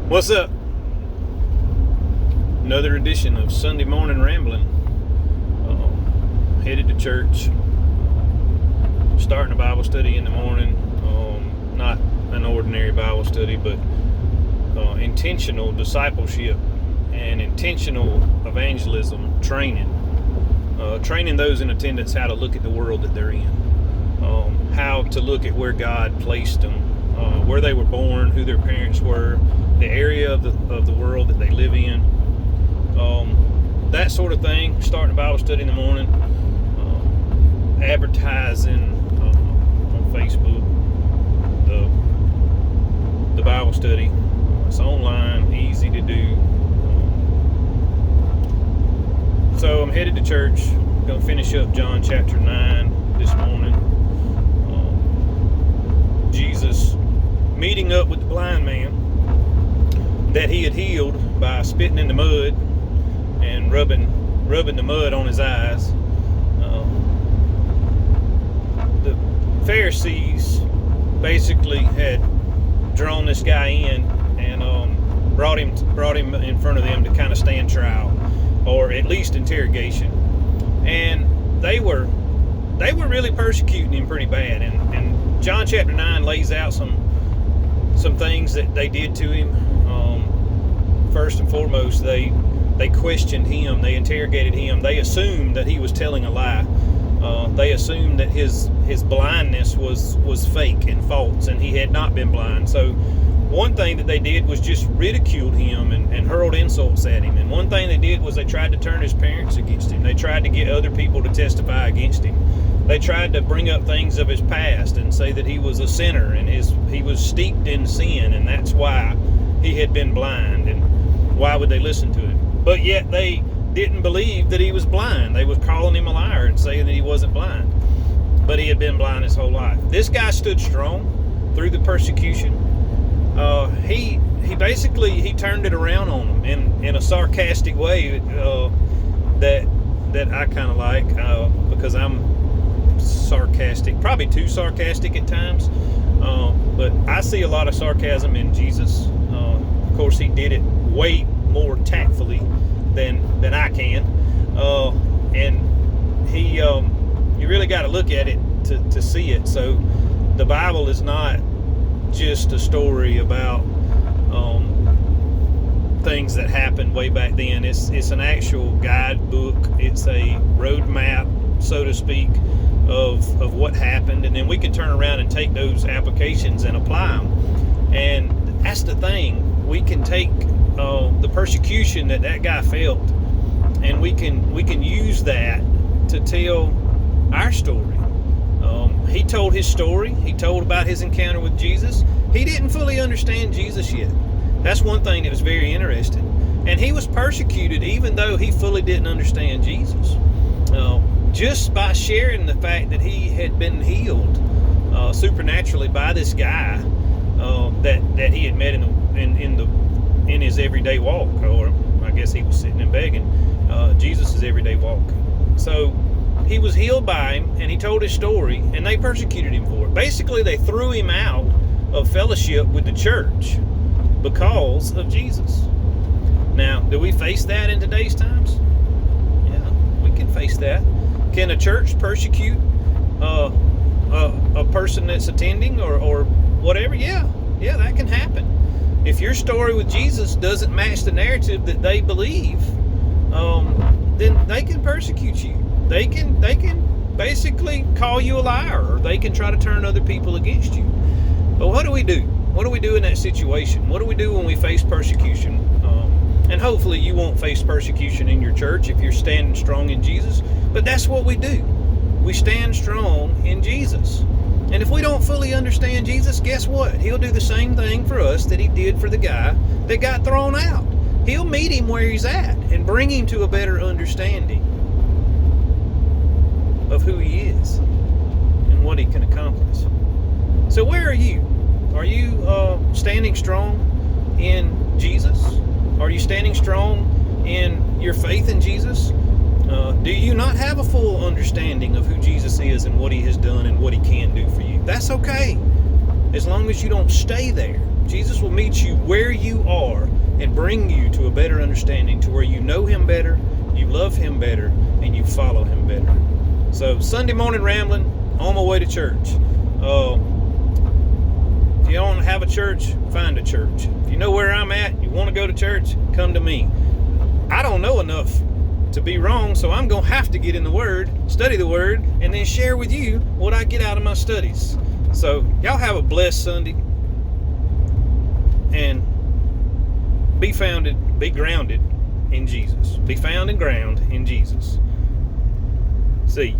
What's up? Another edition of Sunday Morning Rambling. Headed to church. Starting a Bible study in the morning. Not an ordinary Bible study, but intentional discipleship and intentional evangelism training. Training those in attendance how to look at the world that they're in. How to look at where God placed them. Where they were born, who their parents were, the area of the world that they live in, that sort of thing. Starting a Bible study in the morning, advertising on Facebook, the Bible study. It's online, easy to do. So I'm headed to church. Going to finish up John chapter 9 this morning. Jesus meeting up with the blind man that he had healed by spitting in the mud and rubbing the mud on his eyes. The Pharisees basically had drawn this guy in and brought him in front of them to kind of stand trial, or at least interrogation. And they were really persecuting him pretty bad. And John chapter 9 lays out some things that they did to him. First and foremost, they questioned him, they interrogated him, they assumed that he was telling a lie. They assumed that his blindness was fake and false, and he had not been blind. So one thing that they did was just ridiculed him and hurled insults at him. And one thing they did was they tried to turn his parents against him. They tried to get other people to testify against him. They tried to bring up things of his past and say that he was a sinner and he was steeped in sin, and that's why he had been blind. And why would they listen to him? But yet they didn't believe that he was blind. They was calling him a liar and saying that he wasn't blind. But he had been blind his whole life. This guy stood strong through the persecution. He basically turned it around on them in a sarcastic way that I kind of like, because I'm sarcastic, probably too sarcastic at times, but I see a lot of sarcasm in Jesus. Of course, he did it way more tactfully than I can, and he you really got to look at it to see it. So the Bible is not just a story about things that happened way back then. It's an actual guidebook. It's a roadmap, so to speak, of what happened, and then we can turn around and take those applications and apply them. And that's the thing. We can take the persecution that guy felt, and we can use that to tell our story. He told his story. He told about his encounter with Jesus. He didn't fully understand Jesus yet. That's one thing that was very interesting. And he was persecuted even though he fully didn't understand Jesus. Just by sharing the fact that he had been healed supernaturally by this guy that he had met in his everyday walk, or I guess he was sitting and begging Jesus' everyday walk. So he was healed by him, and he told his story, and they persecuted him for it. Basically, they threw him out of fellowship with the church because of Jesus. Now, do we face that in today's times? Yeah, we can face that. Can a church persecute a person that's attending or whatever? Yeah, that can happen. If your story with Jesus doesn't match the narrative that they believe, then they can persecute you. They can basically call you a liar, or they can try to turn other people against you. But what do we do? What do we do in that situation? What do we do when we face persecution? And hopefully you won't face persecution in your church if you're standing strong in Jesus. But that's what we do. We stand strong in Jesus. And if we don't fully understand Jesus, guess what? He'll do the same thing for us that he did for the guy that got thrown out. He'll meet him where he's at and bring him to a better understanding of who he is and what he can accomplish. So where are you? Are you standing strong in Jesus? Are you standing strong in your faith in Jesus? Do you not have a full understanding of who Jesus is and what he has done and what he can do for you? That's okay, as long as you don't stay there. Jesus will meet you where you are and bring you to a better understanding, to where you know Him better, you love Him better, and you follow Him better. So Sunday morning rambling, on my way to church. If you don't have a church, find a church. If you know where I'm at, you want to go to church, come to me. I don't know enough to be wrong, so I'm going to have to get in the Word, study the Word, and then share with you what I get out of my studies. So y'all have a blessed Sunday, and be grounded in Jesus. Be found and ground in Jesus. See ya.